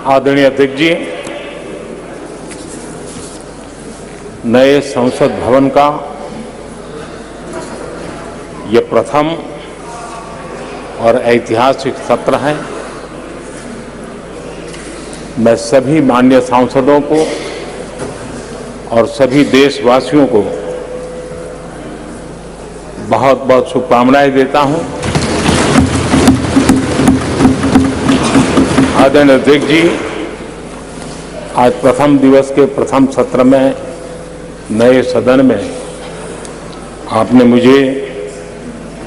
आदरणीय अध्यक्ष जी, नए संसद भवन का ये प्रथम और ऐतिहासिक सत्र है। मैं सभी माननीय सांसदों को और सभी देशवासियों को बहुत बहुत शुभकामनाएं देता हूं। आदरणीय अध्यक्ष जी, आज प्रथम दिवस के प्रथम सत्र में नए सदन में आपने मुझे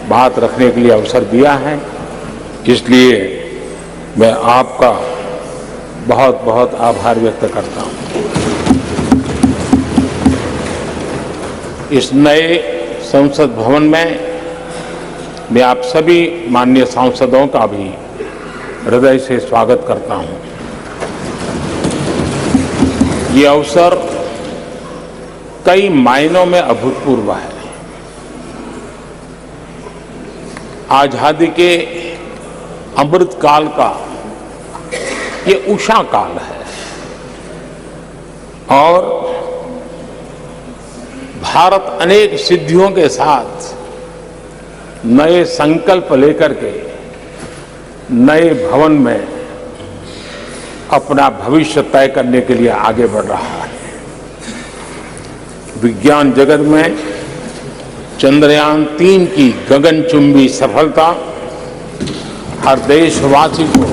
बात रखने के लिए अवसर दिया है, इसलिए मैं आपका बहुत बहुत आभार व्यक्त करता हूं। इस नए संसद भवन में मैं आप सभी माननीय सांसदों का भी हृदय से स्वागत करता हूं। ये अवसर कई मायनों में अभूतपूर्व है। आजादी के अमृत काल का ये उषा काल है और भारत अनेक सिद्धियों के साथ नए संकल्प लेकर के नए भवन में अपना भविष्य तय करने के लिए आगे बढ़ रहा है। विज्ञान जगत में चंद्रयान 3 की गगनचुंबी सफलता हर देशवासी को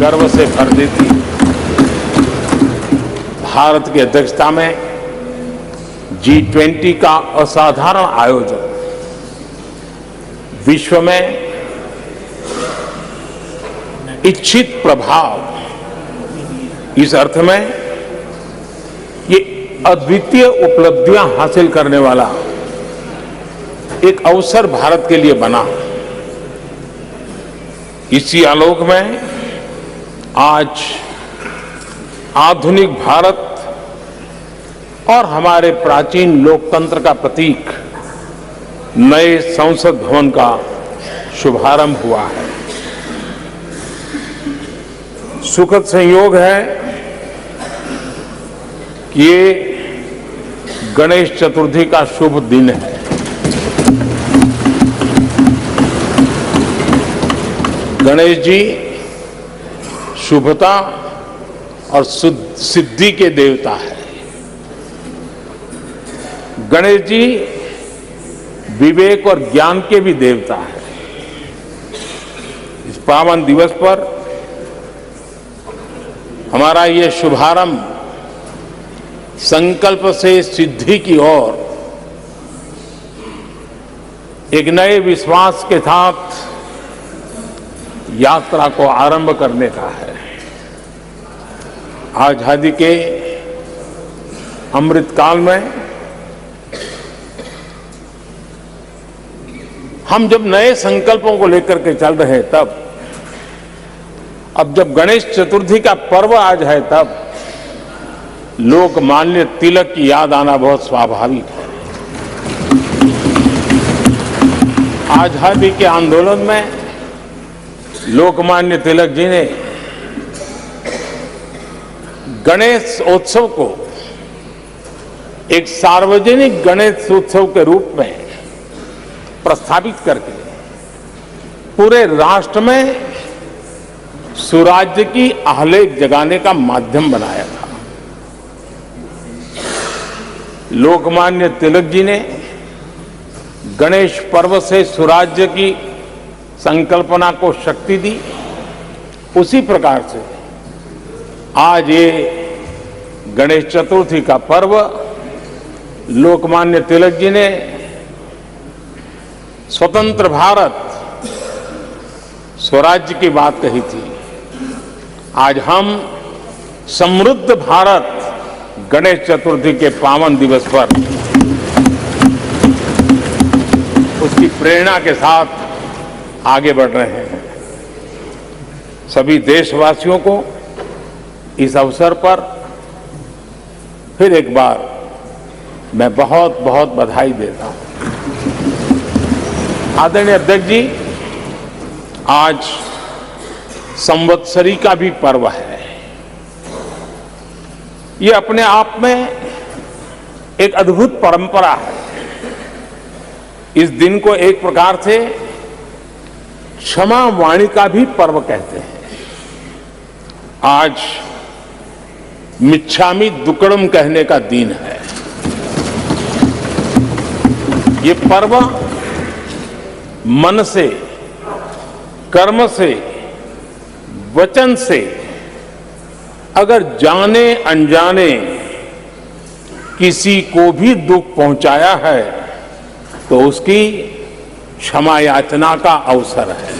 गर्व से भर देती है। भारत की अध्यक्षता में G20 का असाधारण आयोजन विश्व में इच्छित प्रभाव, इस अर्थ में ये अद्वितीय उपलब्धियां हासिल करने वाला एक अवसर भारत के लिए बना। इसी आलोक में आज आधुनिक भारत और हमारे प्राचीन लोकतंत्र का प्रतीक नए संसद भवन का शुभारंभ हुआ है। सुखद संयोग है कि ये गणेश चतुर्थी का शुभ दिन है। गणेश जी शुभता और सिद्धि के देवता है। गणेश जी विवेक और ज्ञान के भी देवता है। इस पावन दिवस पर हमारा ये शुभारंभ संकल्प से सिद्धि की ओर एक नए विश्वास के साथ यात्रा को आरंभ करने का है। आजादी के अमृत काल में हम जब नए संकल्पों को लेकर के चल रहे हैं, तब अब जब गणेश चतुर्थी का पर्व आज है, तब लोकमान्य तिलक की याद आना बहुत स्वाभाविक है। आजादी के आंदोलन में लोकमान्य तिलक जी ने गणेश उत्सव को एक सार्वजनिक गणेश उत्सव के रूप में प्रस्तावित करके पूरे राष्ट्र में सुराज्य की आहलेख जगाने का माध्यम बनाया था। लोकमान्य तिलक जी ने गणेश पर्व से सुराज्य की संकल्पना को शक्ति दी। उसी प्रकार से आज ये गणेश चतुर्थी का पर्व लोकमान्य तिलक जी ने स्वतंत्र भारत स्वराज्य की बात कही थी। आज हम समृद्ध भारत गणेश चतुर्थी के पावन दिवस पर उसकी प्रेरणा के साथ आगे बढ़ रहे हैं। सभी देशवासियों को इस अवसर पर फिर एक बार मैं बहुत बहुत बधाई देता हूं। आदरणीय अध्यक्ष जी, आज संवत्सरी का भी पर्व है। ये अपने आप में एक अद्भुत परंपरा है। इस दिन को एक प्रकार से क्षमा वाणी का भी पर्व कहते हैं। आज मिच्छामि दुक्कड़म कहने का दिन है। ये पर्व मन से, कर्म से, वचन से अगर जाने अनजाने किसी को भी दुख पहुंचाया है तो उसकी क्षमा याचना का अवसर है।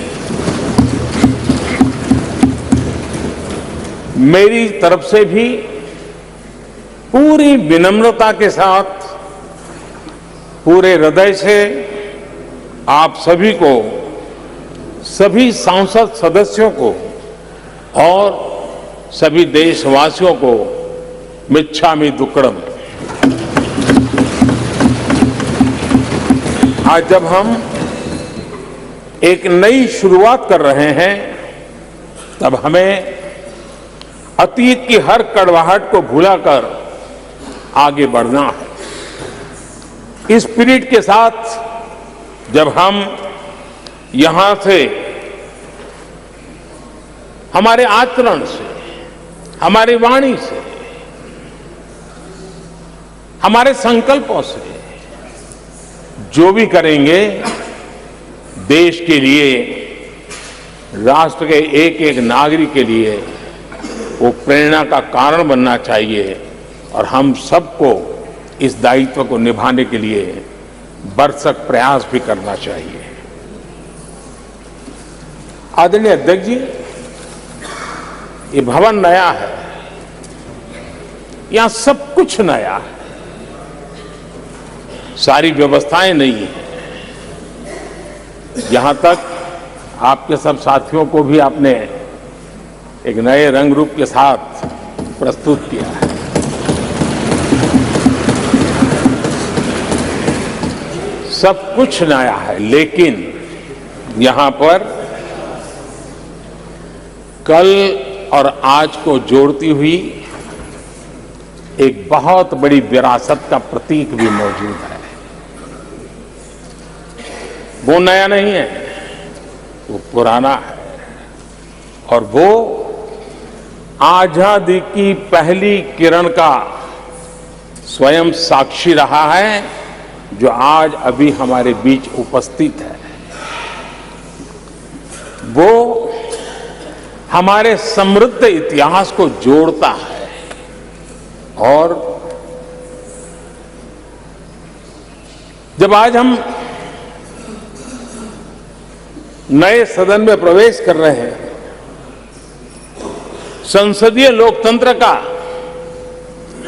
मेरी तरफ से भी पूरी विनम्रता के साथ, पूरे हृदय से आप सभी को, सभी सांसद सदस्यों को और सभी देशवासियों को मिच्छामि दुक्कड़म। आज जब हम एक नई शुरुआत कर रहे हैं तब हमें अतीत की हर कड़वाहट को भुलाकर आगे बढ़ना है। इस स्पिरिट के साथ जब हम यहां से, हमारे आचरण से, हमारी वाणी से, हमारे संकल्पों से जो भी करेंगे, देश के लिए, राष्ट्र के एक एक नागरिक के लिए वो प्रेरणा का कारण बनना चाहिए और हम सबको इस दायित्व को निभाने के लिए भरसक प्रयास भी करना चाहिए। आदरणीय अध्यक्ष जी, ये भवन नया है, यहां सब कुछ नया है, सारी व्यवस्थाएं नई हैं। यहां तक आपके सब साथियों को भी आपने एक नए रंग रूप के साथ प्रस्तुत किया है। सब कुछ नया है, लेकिन यहां पर कल और आज को जोड़ती हुई एक बहुत बड़ी विरासत का प्रतीक भी मौजूद है। वो नया नहीं है, वो पुराना है और वो आजादी की पहली किरण का स्वयं साक्षी रहा है, जो आज अभी हमारे बीच उपस्थित है। वो हमारे समृद्ध इतिहास को जोड़ता है और जब आज हम नए सदन में प्रवेश कर रहे हैं, संसदीय लोकतंत्र का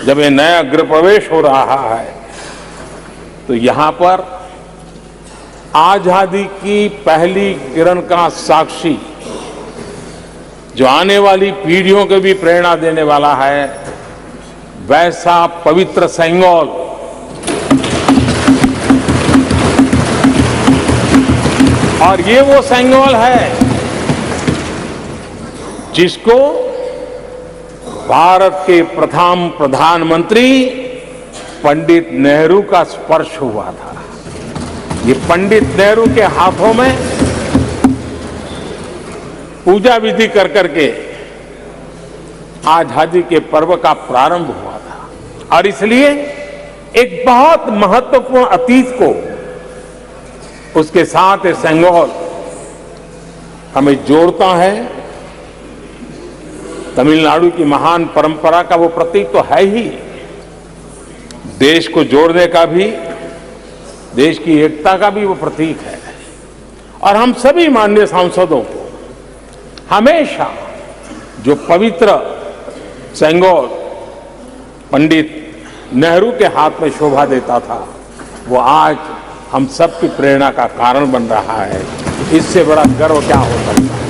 जब ये नया गृह प्रवेश हो रहा है, तो यहां पर आजादी की पहली किरण का साक्षी, जो आने वाली पीढ़ियों को भी प्रेरणा देने वाला है, वैसा पवित्र सेंगोल और ये वो सेंगोल है जिसको भारत के प्रथम प्रधानमंत्री पंडित नेहरू का स्पर्श हुआ था। ये पंडित नेहरू के हाथों में पूजा विधि कर करके आजादी के पर्व का प्रारंभ हुआ था और इसलिए एक बहुत महत्वपूर्ण अतीत को उसके साथ ये सेंगोल हमें जोड़ता है। तमिलनाडु की महान परंपरा का वो प्रतीक तो है ही, देश को जोड़ने का भी, देश की एकता का भी वो प्रतीक है। और हम सभी माननीय सांसदों को हमेशा जो पवित्र सेंगोल पंडित नेहरू के हाथ में शोभा देता था, वो आज हम सबकी प्रेरणा का कारण बन रहा है। इससे बड़ा गर्व क्या हो सकता है।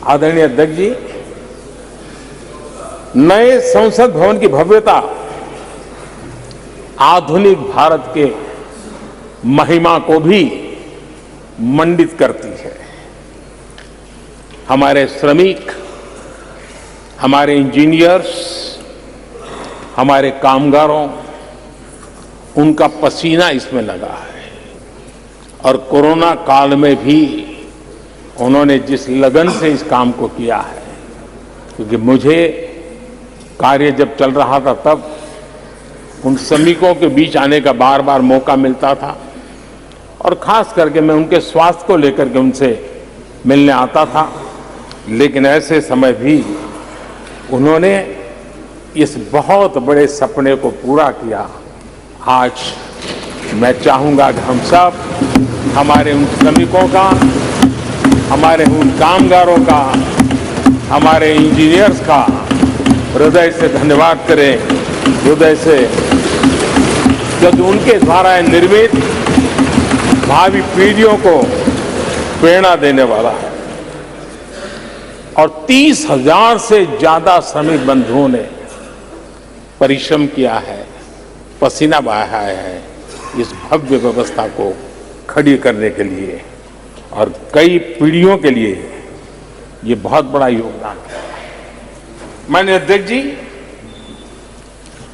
आदरणीय अध्यक्ष जी, नए संसद भवन की भव्यता आधुनिक भारत के महिमा को भी मंडित करती है। हमारे श्रमिक, हमारे इंजीनियर्स, हमारे कामगारों, उनका पसीना इसमें लगा है और कोरोना काल में भी उन्होंने जिस लगन से इस काम को किया है, क्योंकि मुझे कार्य जब चल रहा था तब उन श्रमिकों के बीच आने का बार बार मौका मिलता था और खास करके मैं उनके स्वास्थ्य को लेकर के उनसे मिलने आता था। लेकिन ऐसे समय भी उन्होंने इस बहुत बड़े सपने को पूरा किया। आज मैं चाहूंगा कि हम सब हमारे उन श्रमिकों का, हमारे उन कामगारों का, हमारे इंजीनियर्स का हृदय से धन्यवाद करें, हृदय से, क्योंकि उनके द्वारा निर्मित भावी पीढ़ियों को प्रेरणा देने वाला है। और 30,000 से ज्यादा श्रमिक बंधुओं ने परिश्रम किया है, पसीना बहाया है इस भव्य व्यवस्था को खड़ी करने के लिए और कई पीढ़ियों के लिए ये बहुत बड़ा योगदान है। माननीय अध्यक्ष जी,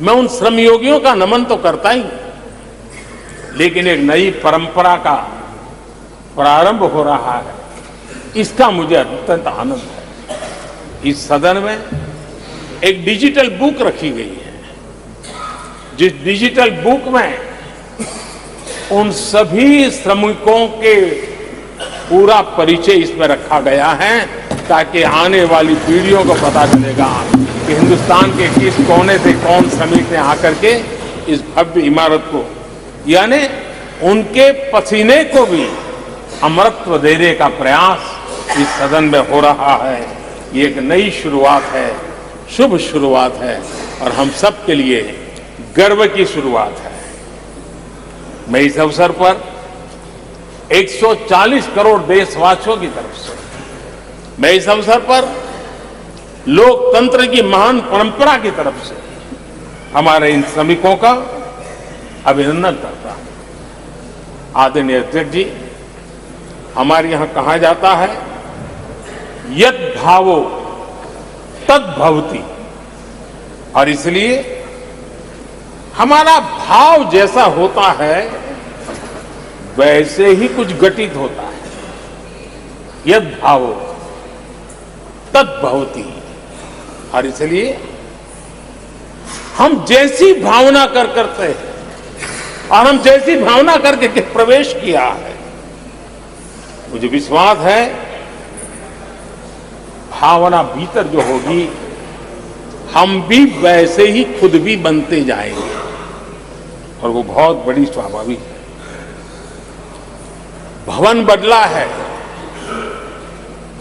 मैं उन श्रमयोगियों का नमन तो करता ही, लेकिन एक नई परंपरा का प्रारंभ हो रहा है, इसका मुझे अत्यंत आनंद है। इस सदन में एक डिजिटल बुक रखी गई है, जिस डिजिटल बुक में उन सभी श्रमिकों के पूरा परिचय इसमें रखा गया है, ताकि आने वाली पीढ़ियों को पता चलेगा कि हिंदुस्तान के किस कोने से कौन श्रमिक ने आकर के इस भव्य इमारत को, यानी उनके पसीने को भी अमरत्व देने का प्रयास इस सदन में हो रहा है। ये एक नई शुरुआत है, शुभ शुरुआत है और हम सब के लिए गर्व की शुरुआत है। मैं इस अवसर पर 140 करोड़ देशवासियों की तरफ से, मैं इस अवसर पर लोकतंत्र की महान परंपरा की तरफ से हमारे इन श्रमिकों का अभिनंदन करता हूं। आदरणीय अध्यक्ष जी, हमारे यहां कहा जाता है यत् भावो तद् भवति, और इसलिए हमारा भाव जैसा होता है वैसे ही कुछ घटित होता है। यद् भावो तद् भवति, और इसलिए हम जैसी भावना करते हैं और हम जैसी भावना करके प्रवेश किया है, मुझे विश्वास है भावना भीतर जो होगी हम भी वैसे ही खुद भी बनते जाएंगे और वो बहुत बड़ी स्वाभाविक है। भवन बदला है,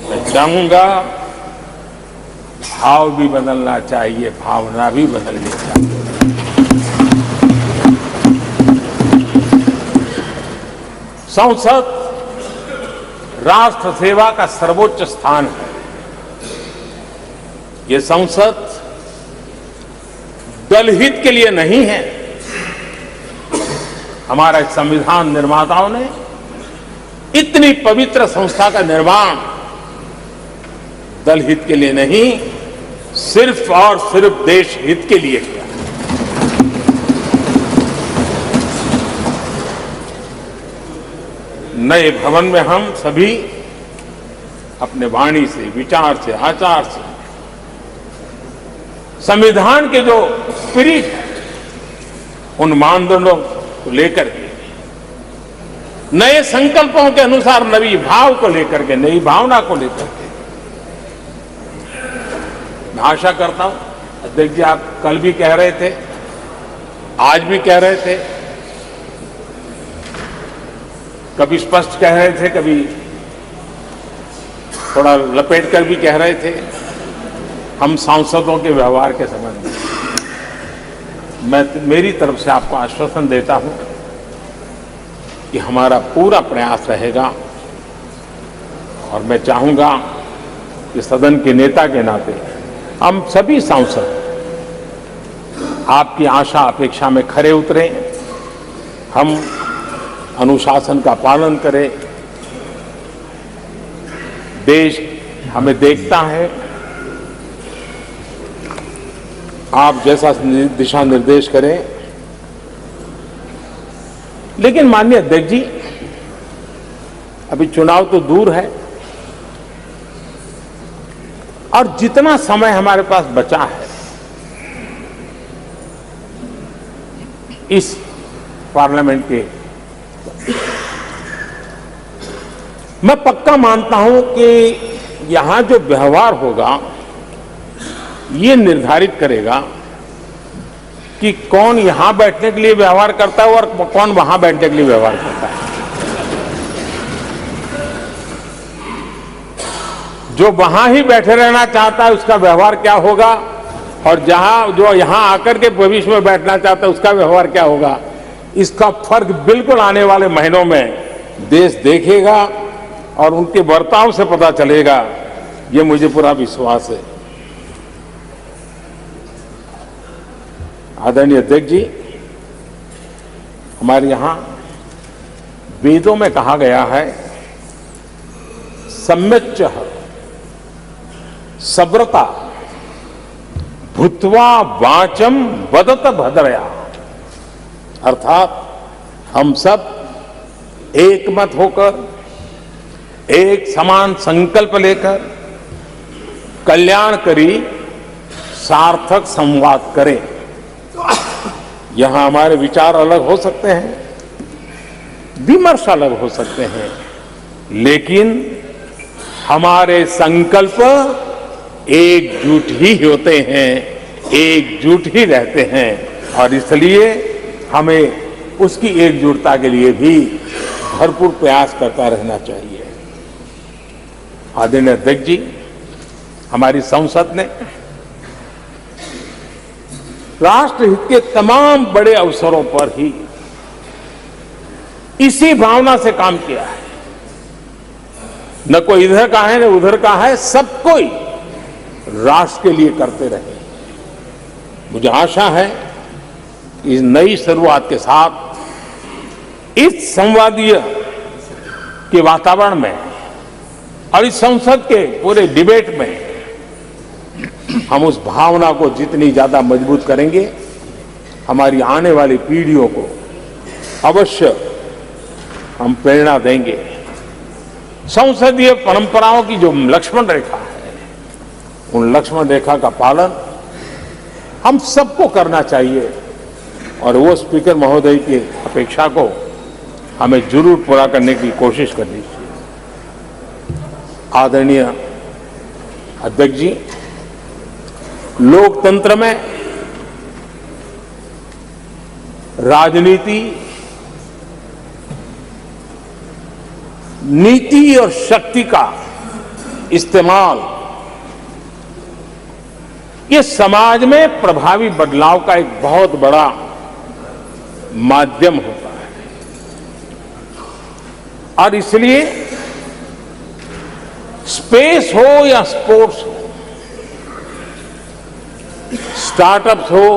मैं चाहूंगा भाव भी बदलना चाहिए, भावना भी बदलनी चाहिए। संसद राष्ट्र सेवा का सर्वोच्च स्थान है। ये संसद दलहित के लिए नहीं है। हमारा संविधान निर्माताओं ने इतनी पवित्र संस्था का निर्माण दलहित के लिए नहीं, सिर्फ और सिर्फ देश हित के लिए किया। नए भवन में हम सभी अपने वाणी से, विचार से, आचार से संविधान के जो स्पिरिट है उन मानदंडों को लेकर के, नए संकल्पों के अनुसार नई भाव को लेकर के, नई भावना को लेकर के, मैं आशा करता हूं अध्यक्ष जी, आप कल भी कह रहे थे, आज भी कह रहे थे, कभी स्पष्ट कह रहे थे, कभी थोड़ा लपेट कर भी कह रहे थे, हम सांसदों के व्यवहार के संबंध में मैं मेरी तरफ से आपको आश्वासन देता हूं कि हमारा पूरा प्रयास रहेगा और मैं चाहूंगा कि सदन के नेता के नाते हम सभी सांसद आपकी आशा अपेक्षा में खरे उतरें, हम अनुशासन का पालन करें, देश हमें देखता है। आप जैसा दिशा निर्देश करें। लेकिन माननीय अध्यक्ष जी, अभी चुनाव तो दूर है और जितना समय हमारे पास बचा है इस पार्लियामेंट के, मैं पक्का मानता हूं कि यहां जो व्यवहार होगा ये निर्धारित करेगा कि कौन यहां बैठने के लिए व्यवहार करता है और कौन वहां बैठने के लिए व्यवहार करता है। जो वहां ही बैठे रहना चाहता है उसका व्यवहार क्या होगा, और जो यहां आकर के भविष्य में बैठना चाहता है उसका व्यवहार क्या होगा, इसका फर्क बिल्कुल आने वाले महीनों में देश देखेगा और उनके बर्ताव से पता चलेगा। ये मुझे पूरा विश्वास है। आदरणीय अध्यक्ष जी, हमारे यहां वेदों में कहा गया है, सम्यच्च सब्रता भूत्वा वाचम वदत भद्रया, अर्थात हम सब एक मत होकर, एक समान संकल्प लेकर कल्याणकारी सार्थक संवाद करें। यहां हमारे विचार अलग हो सकते हैं, विमर्श अलग हो सकते हैं, लेकिन हमारे संकल्प एकजुट ही होते हैं, एकजुट ही रहते हैं और इसलिए हमें उसकी एकजुटता के लिए भी भरपूर प्रयास करता रहना चाहिए। आदरणीय अध्यक्ष जी, हमारी संसद ने राष्ट्रहित के तमाम बड़े अवसरों पर ही इसी भावना से काम किया है। न कोई इधर का है न उधर का है, सब कोई राष्ट्र के लिए करते रहे। मुझे आशा है कि इस नई शुरुआत के साथ इस संवादीय के वातावरण में और इस संसद के पूरे डिबेट में हम उस भावना को जितनी ज्यादा मजबूत करेंगे, हमारी आने वाली पीढ़ियों को अवश्य हम प्रेरणा देंगे। संसदीय परंपराओं की जो लक्ष्मण रेखा है, उन लक्ष्मण रेखा का पालन हम सबको करना चाहिए और वो स्पीकर महोदय की अपेक्षा को हमें जरूर पूरा करने की कोशिश करनी चाहिए। आदरणीय अध्यक्ष जी, लोकतंत्र में राजनीति, नीति और शक्ति का इस्तेमाल ये समाज में प्रभावी बदलाव का एक बहुत बड़ा माध्यम होता है और इसलिए स्पेस हो या स्पोर्ट्स हो, स्टार्टअप्स हो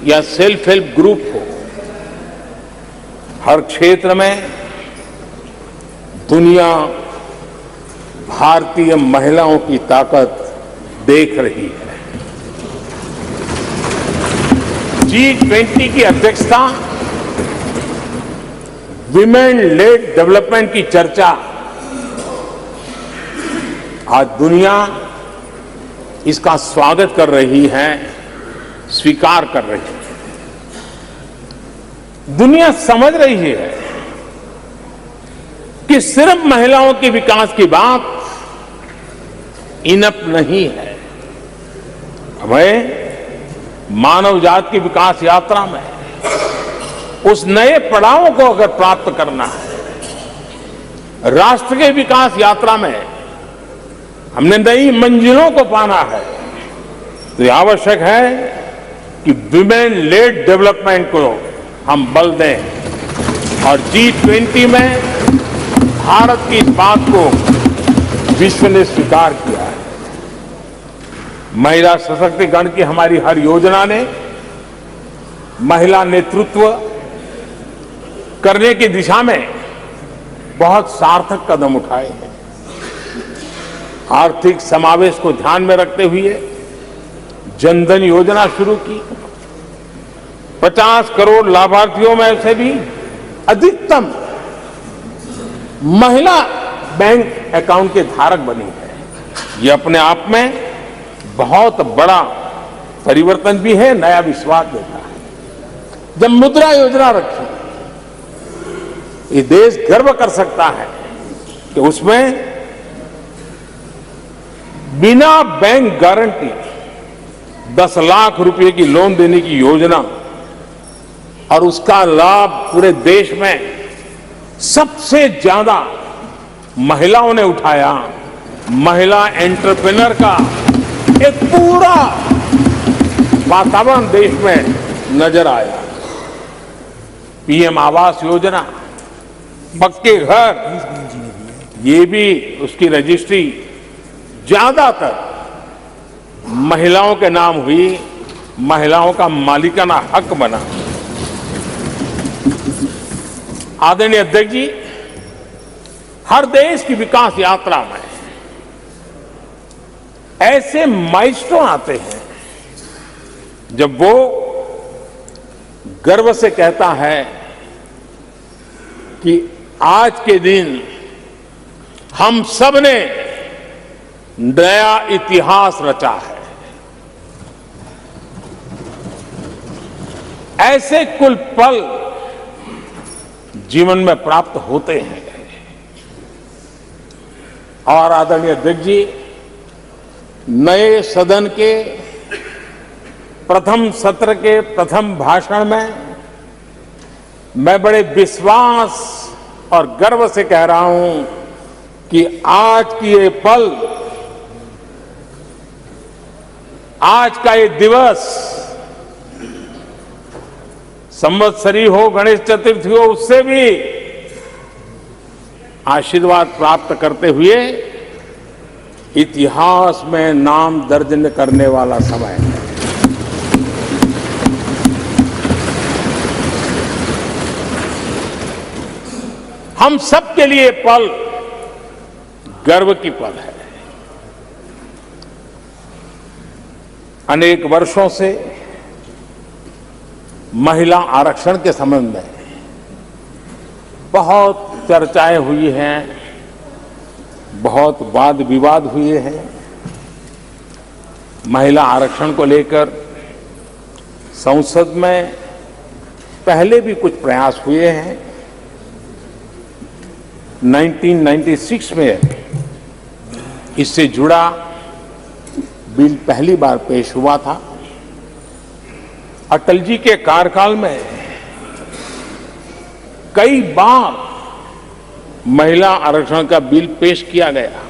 या सेल्फ हेल्प ग्रुप हो, हर क्षेत्र में दुनिया भारतीय महिलाओं की ताकत देख रही है। G20 की अध्यक्षता, विमेन लेड डेवलपमेंट की चर्चा आज दुनिया इसका स्वागत कर रही है, स्वीकार कर रही है। दुनिया समझ रही है कि सिर्फ महिलाओं के विकास की बात इनफ नहीं है। हमें मानव जाति की विकास यात्रा में उस नए पड़ाव को अगर प्राप्त करना है, राष्ट्र के विकास यात्रा में हमने नई मंजिलों को पाना है, तो यह आवश्यक है कि विमेन लेड डेवलपमेंट को हम बल दें और G20 में भारत की इस बात को विश्व ने स्वीकार किया है। महिला सशक्तिकरण की हमारी हर योजना ने महिला नेतृत्व करने की दिशा में बहुत सार्थक कदम उठाए हैं। आर्थिक समावेश को ध्यान में रखते हुए जनधन योजना शुरू की। 50 करोड़ लाभार्थियों में से भी अधिकतम महिला बैंक अकाउंट के धारक बनी है। ये अपने आप में बहुत बड़ा परिवर्तन भी है, नया विश्वास देता है। जब मुद्रा योजना रखी, ये देश गर्व कर सकता है कि उसमें बिना बैंक गारंटी 10 लाख रुपए की लोन देने की योजना, और उसका लाभ पूरे देश में सबसे ज्यादा महिलाओं ने उठाया। महिला एंटरप्रेन्योर का एक पूरा वातावरण देश में नजर आया। पीएम आवास योजना, पक्के घर, ये भी उसकी रजिस्ट्री ज्यादातर महिलाओं के नाम हुई, महिलाओं का मालिकाना हक बना। आदरणीय अध्यक्ष जी, हर देश की विकास यात्रा में ऐसे माइलस्टोन आते हैं जब वो गर्व से कहता है कि आज के दिन हम सब ने नया इतिहास रचा है। ऐसे कुल पल जीवन में प्राप्त होते हैं। और आदरणीय अध्यक्ष जी, नए सदन के प्रथम सत्र के प्रथम भाषण में मैं बड़े विश्वास और गर्व से कह रहा हूं कि आज की ये पल, आज का ये दिवस, संवत्सरी हो, गणेश चतुर्थी हो, उससे भी आशीर्वाद प्राप्त करते हुए इतिहास में नाम दर्ज करने वाला समय है। हम सब के लिए पल गर्व की पल है। अनेक वर्षों से महिला आरक्षण के संबंध में बहुत चर्चाएं हुई हैं, बहुत वाद विवाद हुए हैं। महिला आरक्षण को लेकर संसद में पहले भी कुछ प्रयास हुए हैं। 1996 में इससे जुड़ा बिल पहली बार पेश हुआ था। अटल जी के कार्यकाल में कई बार महिला आरक्षण का बिल पेश किया गया,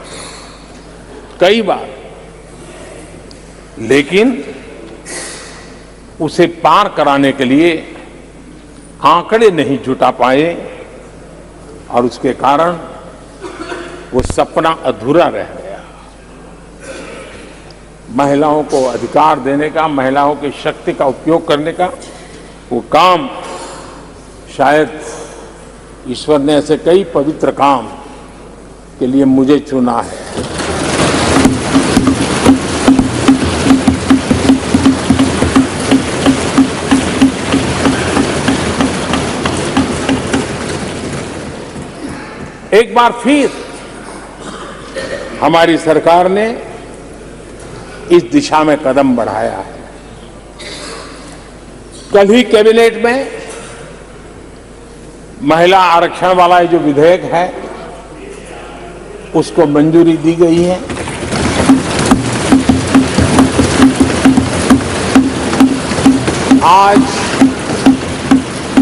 कई बार, लेकिन उसे पार कराने के लिए आंकड़े नहीं जुटा पाए और उसके कारण वो सपना अधूरा रह गया। महिलाओं को अधिकार देने का, महिलाओं की शक्ति का उपयोग करने का वो काम, शायद ईश्वर ने ऐसे कई पवित्र काम के लिए मुझे चुना है। एक बार फिर हमारी सरकार ने इस दिशा में कदम बढ़ाया है। कल ही कैबिनेट में महिला आरक्षण वाला जो विधेयक है उसको मंजूरी दी गई है। आज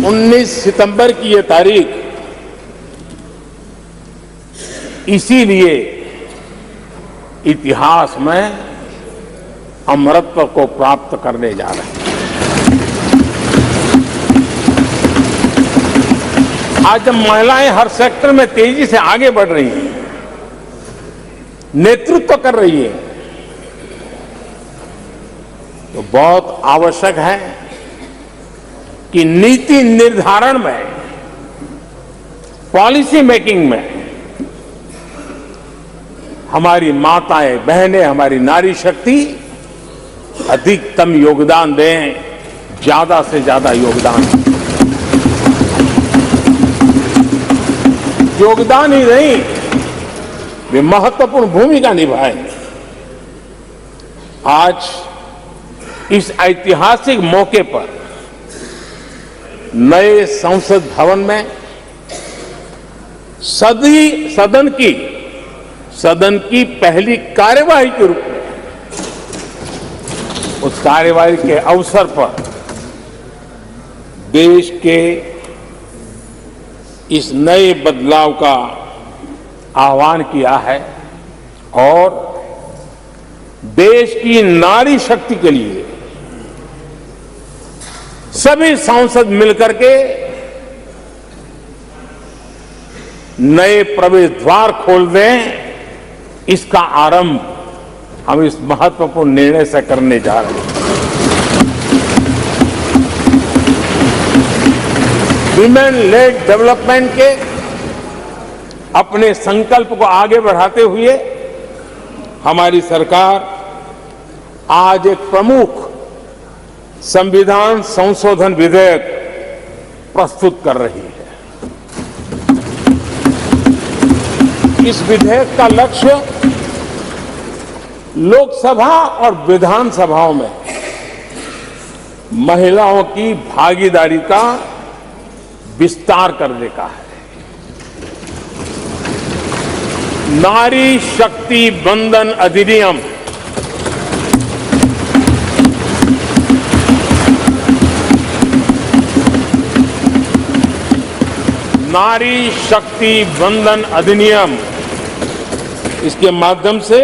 19 सितंबर की ये तारीख इसीलिए इतिहास में अमरत्व को प्राप्त करने जा रहे हैं। आज जब महिलाएं हर सेक्टर में तेजी से आगे बढ़ रही हैं, नेतृत्व कर रही है, तो बहुत आवश्यक है कि नीति निर्धारण में, पॉलिसी मेकिंग में हमारी माताएं, बहनें, हमारी नारी शक्ति अधिकतम योगदान दें, ज्यादा से ज्यादा योगदान। योगदान ही नहीं, वे महत्वपूर्ण भूमिका निभाएं। आज इस ऐतिहासिक मौके पर नए संसद भवन में सदन की पहली कार्यवाही के रूप में उस कार्यवाही के अवसर पर देश के इस नए बदलाव का आह्वान किया है और देश की नारी शक्ति के लिए सभी सांसद मिलकर के नए प्रवेश द्वार खोल दें, इसका आरंभ हम इस महत्वपूर्ण निर्णय से करने जा रहे हैं। विमेन लेड डेवलपमेंट के अपने संकल्प को आगे बढ़ाते हुए हमारी सरकार आज एक प्रमुख संविधान संशोधन विधेयक प्रस्तुत कर रही है। इस विधेयक का लक्ष्य लोकसभा और विधानसभाओं में महिलाओं की भागीदारी का विस्तार करने का है। नारी शक्ति बंधन अधिनियम नारी शक्ति बंधन अधिनियम, इसके माध्यम से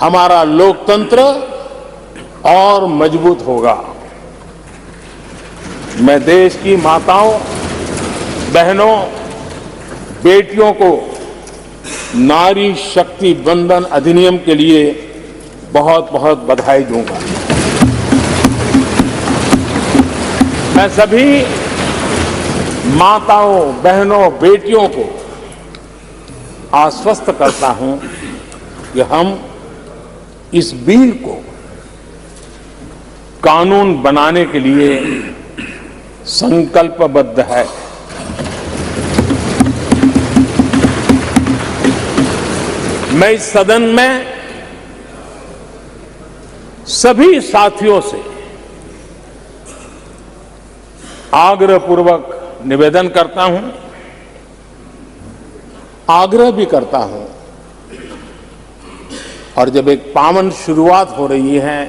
हमारा लोकतंत्र और मजबूत होगा। मैं देश की माताओं, बहनों, बेटियों को नारी शक्ति बंधन अधिनियम के लिए बहुत बहुत बधाई दूंगा। मैं सभी माताओं, बहनों, बेटियों को आश्वस्त करता हूं कि हम इस बिल को कानून बनाने के लिए संकल्पबद्ध है। मैं इस सदन में सभी साथियों से आग्रहपूर्वक निवेदन करता हूं, आग्रह भी करता हूं, और जब एक पावन शुरुआत हो रही है,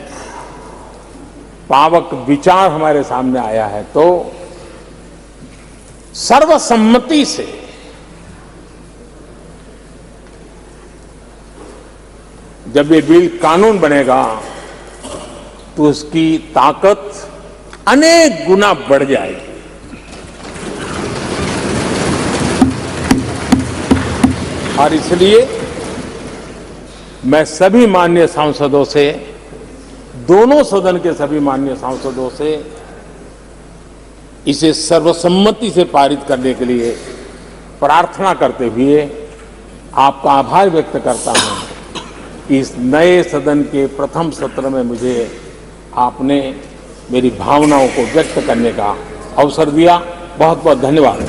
पावक विचार हमारे सामने आया है, तो सर्वसम्मति से जब ये बिल कानून बनेगा तो उसकी ताकत अनेक गुना बढ़ जाएगी। और इसलिए मैं सभी माननीय सांसदों से, दोनों सदन के सभी माननीय सांसदों से इसे सर्वसम्मति से पारित करने के लिए प्रार्थना करते हुए आपका आभार व्यक्त करता हूं कि इस नए सदन के प्रथम सत्र में मुझे आपने मेरी भावनाओं को व्यक्त करने का अवसर दिया। बहुत बहुत धन्यवाद।